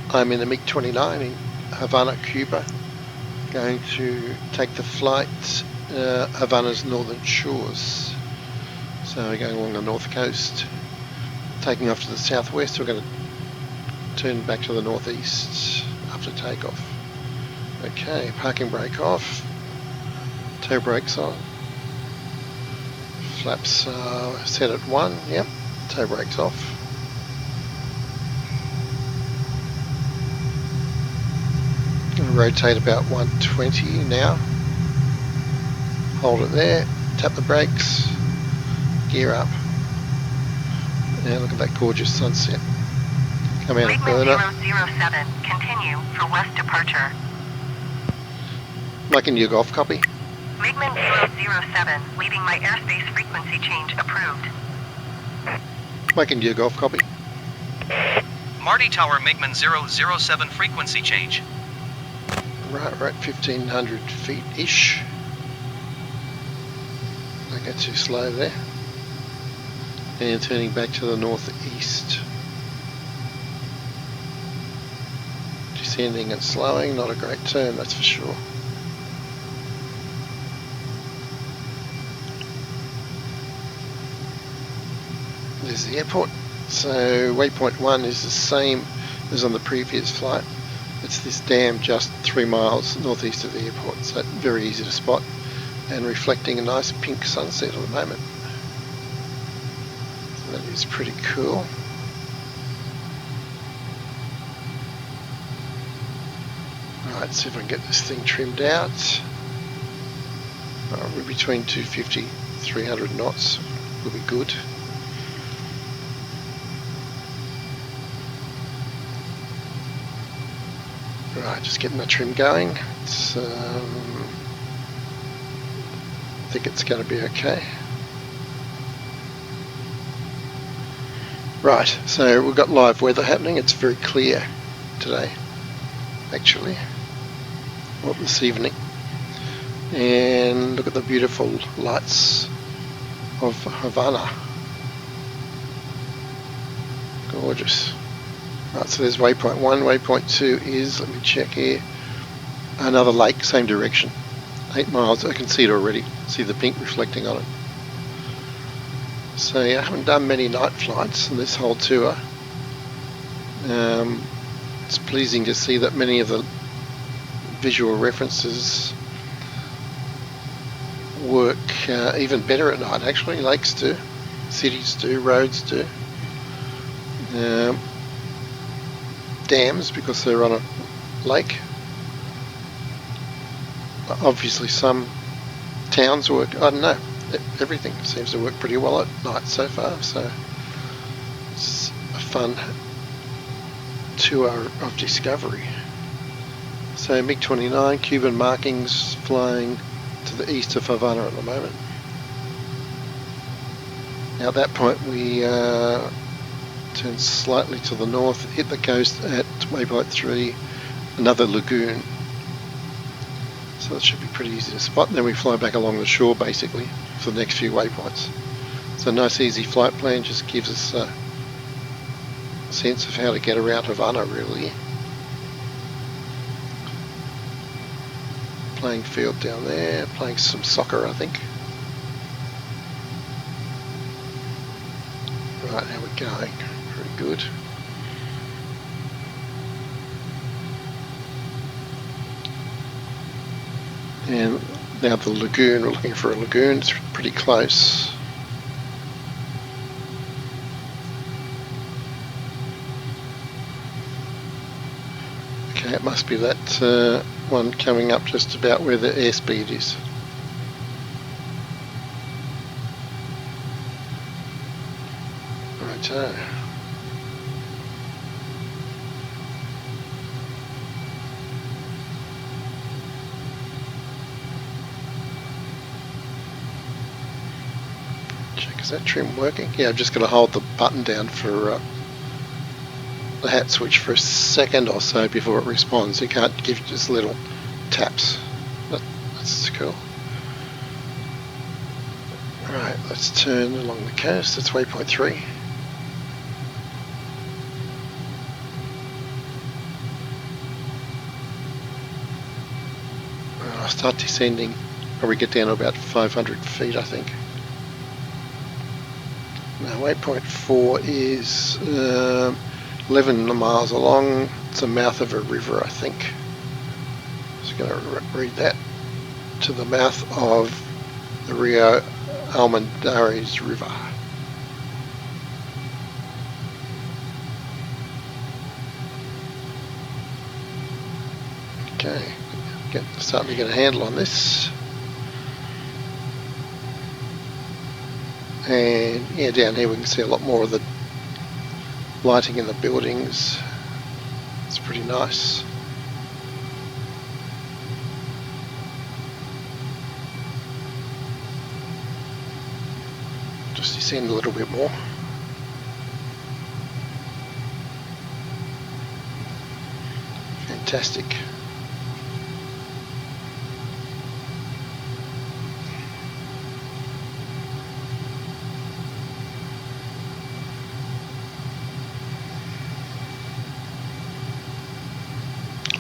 I'm in a MiG-29 in Havana, Cuba, going to take the flight Havana's northern shores. So we're going along the north coast, taking off to the southwest. We're going to turn back to the northeast after takeoff. Okay, parking brake off, tow brakes on, flaps set at 1, yep, tow brakes off. Going to rotate about 120 now, hold it there, tap the brakes, gear up. Now look at that gorgeous sunset. Come out of burner. MiGMan 007, continue for west departure. Making you off, copy. MiGMan 007, leaving my airspace frequency change approved. Making you off, copy. Marty Tower, MiGMan 007 frequency change. Right, we're at 1500 feet-ish. Don't get too slow there. And turning back to the northeast. Descending and slowing, not a great turn, that's for sure. There's the airport. So waypoint 1 is the same as on the previous flight. It's this dam just 3 miles northeast of the airport, so very easy to spot and reflecting a nice pink sunset at the moment. So that is pretty cool. Right, see if I can get this thing trimmed out. We're between 250, 300 knots, will be good. Right, just getting the trim going. It's, I think it's going to be okay. Right, so we've got live weather happening. It's very clear today, actually, well, this evening. And look at the beautiful lights of Havana. Gorgeous. Right, so there's waypoint 1, waypoint 2 is, let me check here, another lake, same direction, 8 miles, I can see it already, see the pink reflecting on it. So yeah, I haven't done many night flights in this whole tour. It's pleasing to see that many of the visual references work even better at night actually, lakes do, cities do, roads do. Dams because they're on a lake. Obviously some towns work, I don't know, everything seems to work pretty well at night so far, so it's a fun tour of discovery. So MiG-29, Cuban markings flying to the east of Havana at the moment. Now at that point we turn slightly to the north, hit the coast at waypoint 3, another lagoon. So that should be pretty easy to spot. And then we fly back along the shore basically for the next few waypoints. So a nice easy flight plan, just gives us a sense of how to get around Havana really. Playing field down there, playing some soccer I think. Right, how we're going. Very good. And now the lagoon, we're looking for a lagoon, it's pretty close. Okay, it must be that one coming up just about where the airspeed is. Righto. Check, is that trim working? Yeah, I'm just going to hold the button down for the hat switch for a second or so before it responds. You can't give just little taps. That's cool. Right, let's turn along the coast. That's waypoint 3. I'll start descending, probably get down to about 500 feet, I think. Now waypoint 4 is 11 miles along. It's the mouth of a river, I think. Just going to read that. To the mouth of the Rio Almendares River. Okay, starting to get a handle on this. And yeah, down here we can see a lot more of the lighting in the buildings. It's pretty nice. Just descend a little bit more. Fantastic.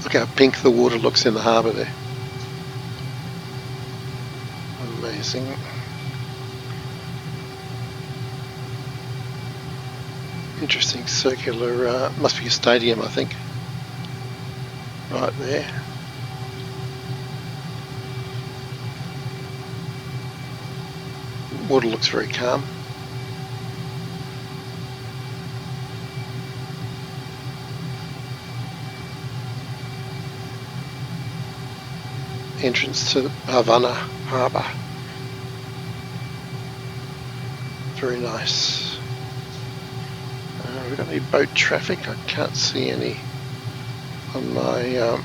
Look how pink the water looks in the harbour there. Amazing. Interesting circular, must be a stadium, I think. Right there. Water looks very calm. Entrance to Havana Harbour. Very nice. We've got any boat traffic? I can't see any on my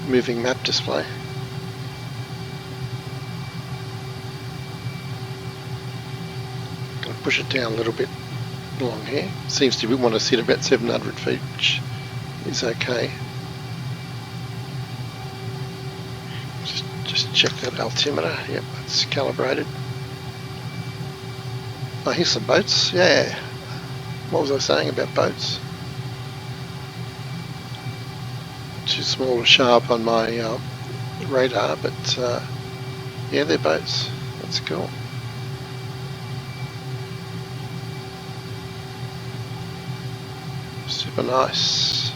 moving map display. Going to push it down a little bit along here. Seems to want to sit about 700 feet, which is okay. Just check that altimeter. Yep, it's calibrated. Oh, here's some boats. Yeah. What was I saying about boats? Too small to show up on my radar, but yeah, they're boats. That's cool. Super nice.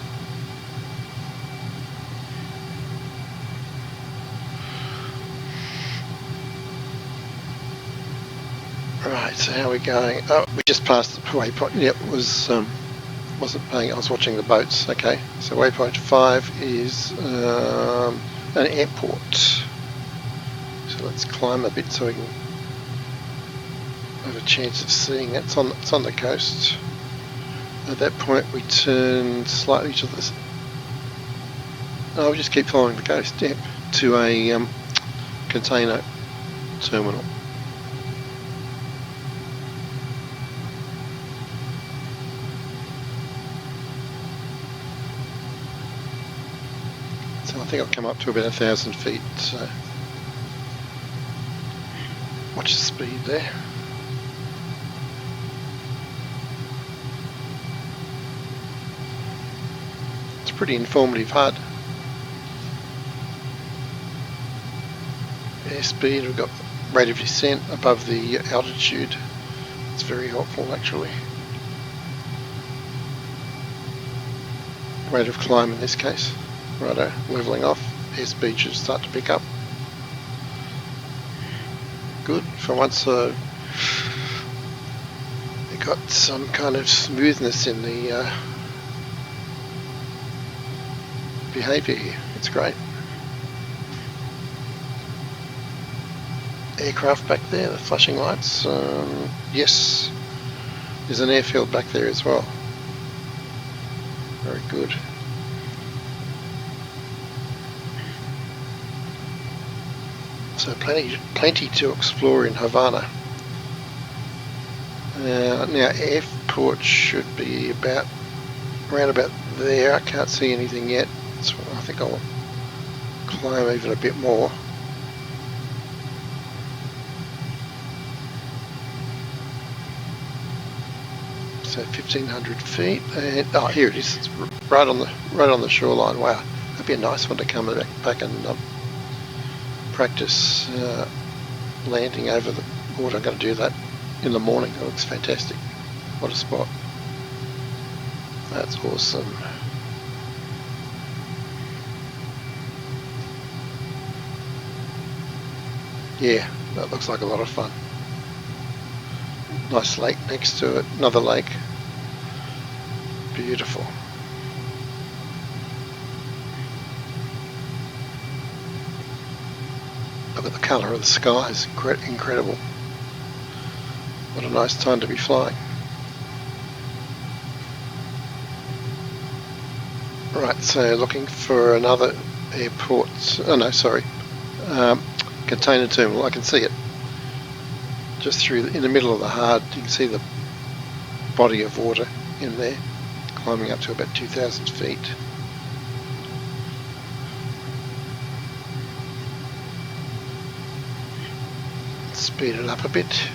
Right, so how are we going? Oh, we just passed the waypoint. Yep, wasn't paying. I was watching the boats. Okay, so waypoint 5 is an airport. So let's climb a bit so we can have a chance of seeing it. It's on the coast. At that point, we turn slightly to the. Oh, we just keep following the coast. Yep, to a container terminal. I think I'll come up to about 1,000 feet, so watch the speed there. It's a pretty informative HUD. Airspeed, we've got rate of descent above the altitude. It's very helpful actually. Rate of climb in this case. Righto, levelling off, airspeed should start to pick up. Good, for once we got some kind of smoothness in the behaviour here, it's great. Aircraft back there, the flashing lights, yes, there's an airfield back there as well. Very good. So plenty to explore in Havana. Now airport should be around about there. I can't see anything yet, so I think I'll climb even a bit more. So 1,500 feet, and oh, here it is. It's right on the shoreline. Wow, That'd be a nice one to come back and practice landing over the water. I'm going to do that in the morning. That looks fantastic. What a spot. That's awesome. Yeah, that looks like a lot of fun. Nice lake next to it, another lake. Beautiful. Look at the colour of the sky, it's incredible. What a nice time to be flying. Right, so looking for another airport, oh no, sorry, container terminal. I can see it just through in the middle of the hard. You can see the body of water in there, climbing up to about 2,000 feet. Speed it up a bit.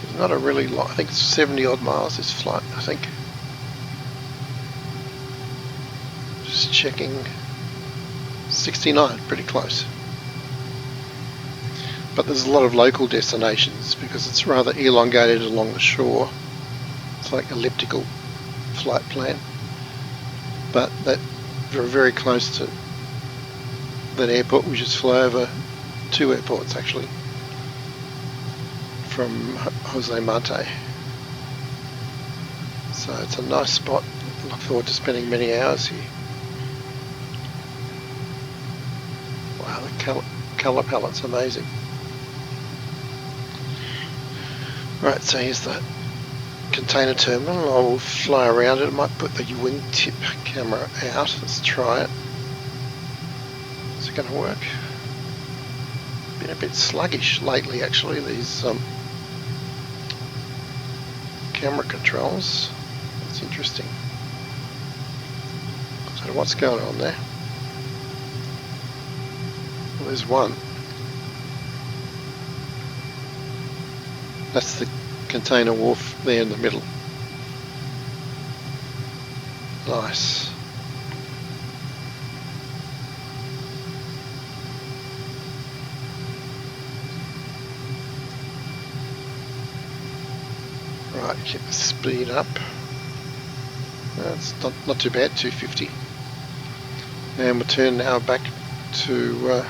It's not a really long, I think it's 70 odd miles this flight, I think. Just checking. 69, pretty close. But there's a lot of local destinations because it's rather elongated along the shore. It's like elliptical flight plan. But that we're very close to that airport. We just fly over 2 airports actually from Jose Mate. So it's a nice spot. Look forward to spending many hours here. Wow, the colour palette's amazing. Right, so here's the container terminal. I will fly around it. I might put the wingtip camera out. Let's try it. Is it going to work? Been a bit sluggish lately actually, these camera controls. That's interesting. I don't know what's going on there. Well, there's one. That's the container wharf there in the middle. Nice. Right, keep the speed up. That's not too bad, 250. And we'll turn now back to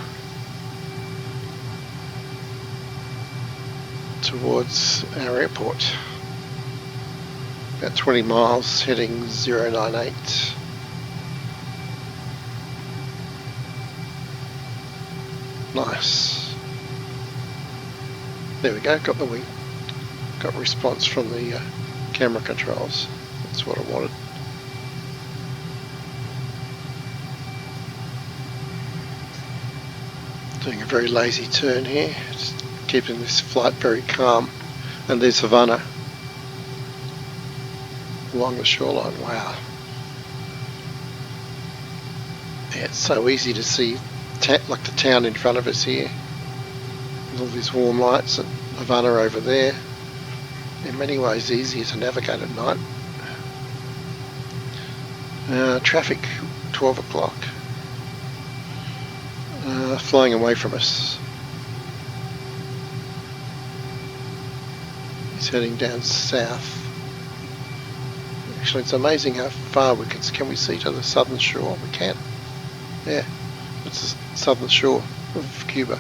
towards our airport. About 20 miles, heading 098. Nice. There we go, got the wing. Got response from the camera controls. That's what I wanted. Doing a very lazy turn here, just keeping this flight very calm. And there's Havana along the shoreline. Wow. Yeah, it's so easy to see like the town in front of us here. With all these warm lights and Havana over there. In many ways easier to navigate at night. Traffic, 12 o'clock. Flying away from us. He's heading down south. Actually, it's amazing how far we can we see to the southern shore? We can. Yeah, it's the southern shore of Cuba.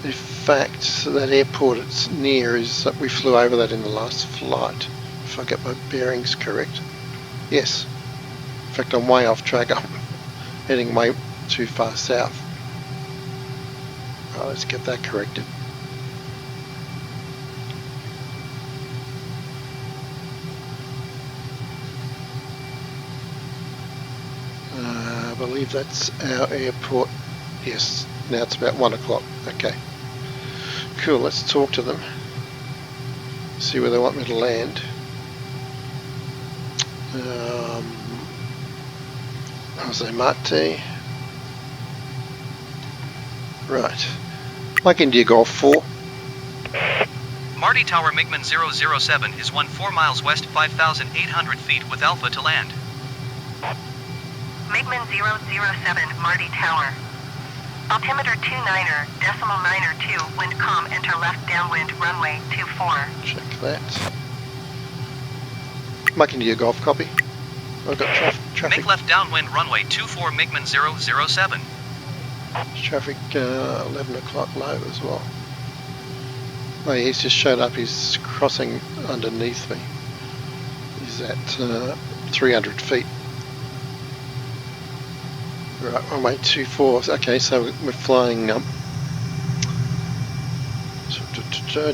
In fact, that airport it's near is that we flew over that in the last flight, if I get my bearings correct. Yes. In fact, I'm way off track. I'm heading way too far south. Right, let's get that corrected. I believe that's our airport. Yes, now it's about 1 o'clock. Okay. Cool, let's talk to them. See where they want me to land. Jose Mate. Right. Like India Golf 4. Marty Tower MiGMan 007 is 4 miles west 5,800 feet with Alpha to land. MiGMan 007, Marty Tower. Altimeter 29er, decimal 9er 2, wind calm, enter left downwind, runway 24. Check that. Mike India Golf, copy. I've got traffic. Make left downwind, runway 24 MiGMan 007. Traffic 11 o'clock low as well. Oh, yeah, he's just showed up. He's crossing underneath me. He's at 300 feet. Right, runway 24. Okay, so we're flying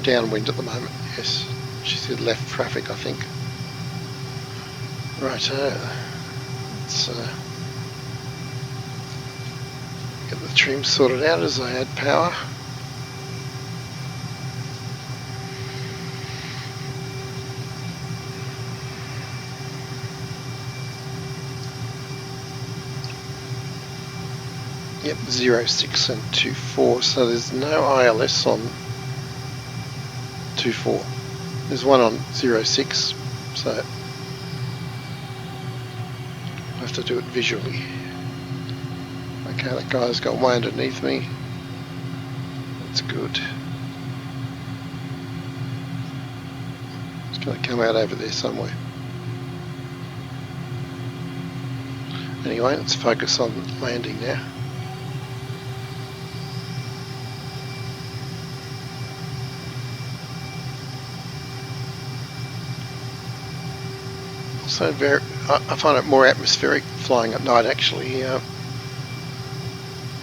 downwind at the moment. Yes, she said left traffic, I think. Right, let's get the trim sorted out as I add power. Yep, 06 and 24, so there's no ILS on 24. There's one on 06, so I'll have to do it visually. Okay, that guy's got way underneath me. That's good. It's going to come out over there somewhere. Anyway, let's focus on landing now. Also, I find it more atmospheric flying at night actually,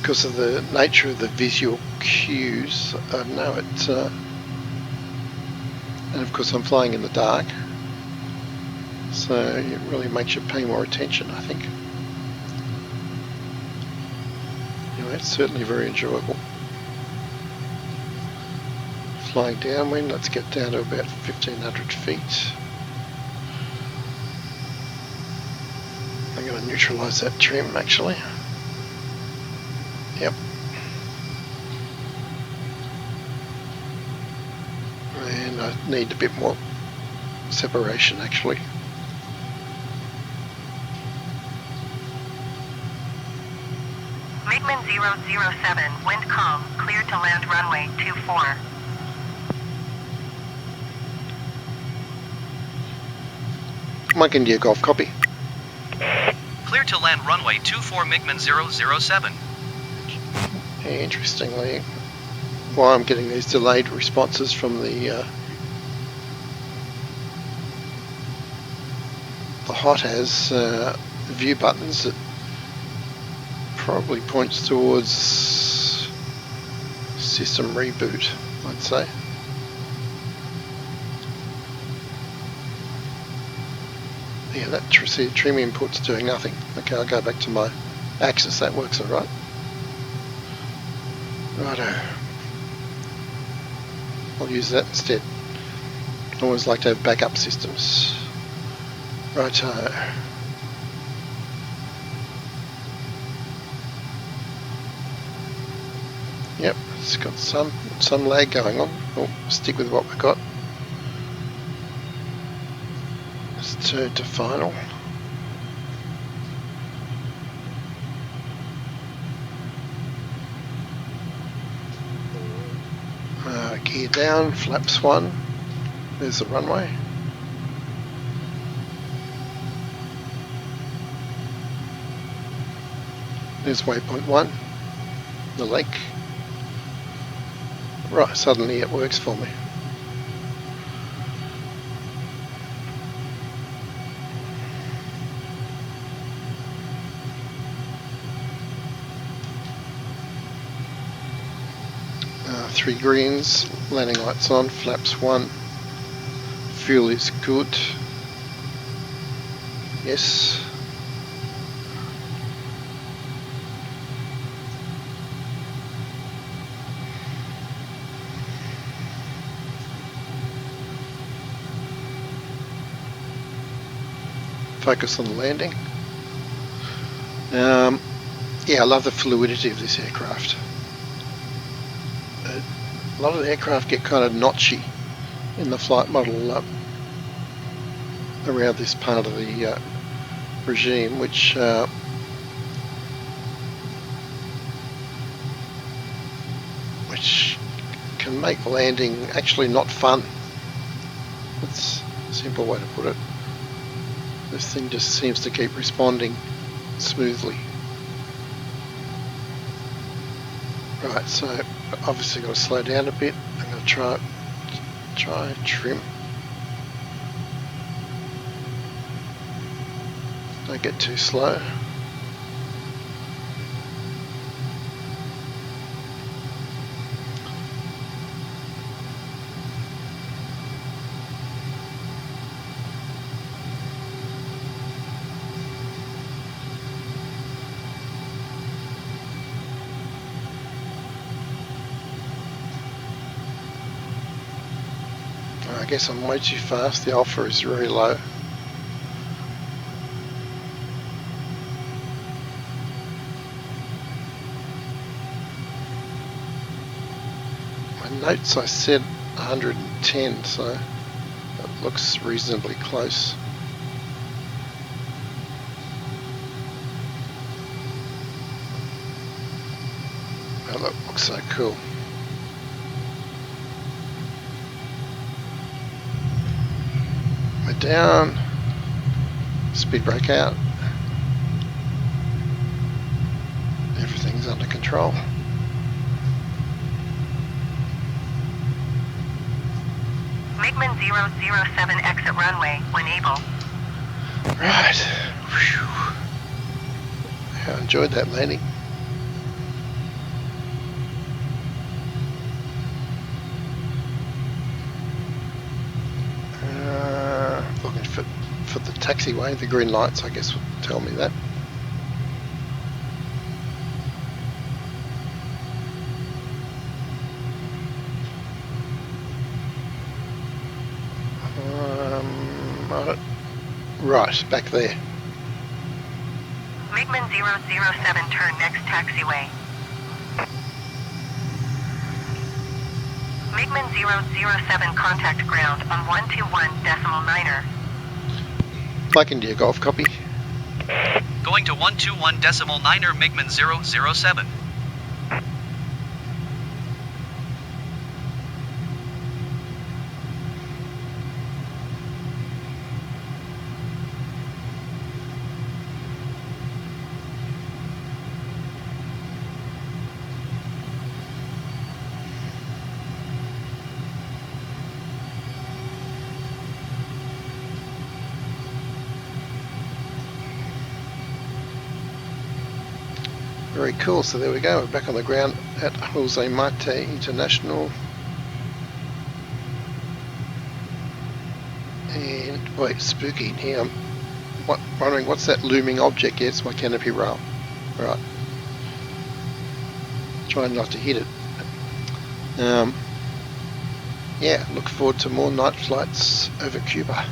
because of the nature of the visual cues. I don't know, and of course I'm flying in the dark, so it really makes you pay more attention, I think. Anyway, it's certainly very enjoyable. Flying downwind, let's get down to about 1,500 feet. I'm going to neutralise that trim actually. Yep. And I need a bit more separation actually. MiGMan 007, wind calm, clear to land runway 24. Mike India Golf, copy. Clear to land runway 24 MiGMan 007. Interestingly, why I'm getting these delayed responses from the hot as view buttons, that probably points towards system reboot, I'd say. Yeah, that trim input's doing nothing. Okay, I'll go back to my axis. That works all right. Righto. I'll use that instead. I always like to have backup systems. Righto. Yep, it's got some lag going on. We'll stick with what we've got. Let's turn to final. Gear down, flaps 1. There's the runway. There's waypoint 1, the lake. Right, suddenly it works for me. Three greens, landing lights on, flaps 1, fuel is good, yes. Focus on the landing. Yeah, I love the fluidity of this aircraft. A lot of the aircraft get kind of notchy in the flight model around this part of the regime, which can make landing actually not fun. That's a simple way to put it. This thing just seems to keep responding smoothly. Right, so obviously got to slow down a bit. I'm going to try trim. Don't get too slow. I guess I'm way too fast. The alpha is very low. My notes I said 110, so that looks reasonably close. Oh, that looks so cool. We're down. Speed brake out. Everything's under control. MiGMan 007 exit runway when able. Right. Whew. I enjoyed that landing. Looking for the taxiway. The green lights, I guess, would tell me that. Right, back there. MiGMan 007 turn next taxiway. MiGMan 007 contact ground on 121.9er. Mike India Golf, copy. Going to 121.9er MiGMan 007. Very cool. So there we go. We're back on the ground at Jose Mate International. And wait, spooky in here. I'm wondering what's that looming object? Yeah, it's my canopy rail. Right. Trying not to hit it. Yeah, look forward to more night flights over Cuba.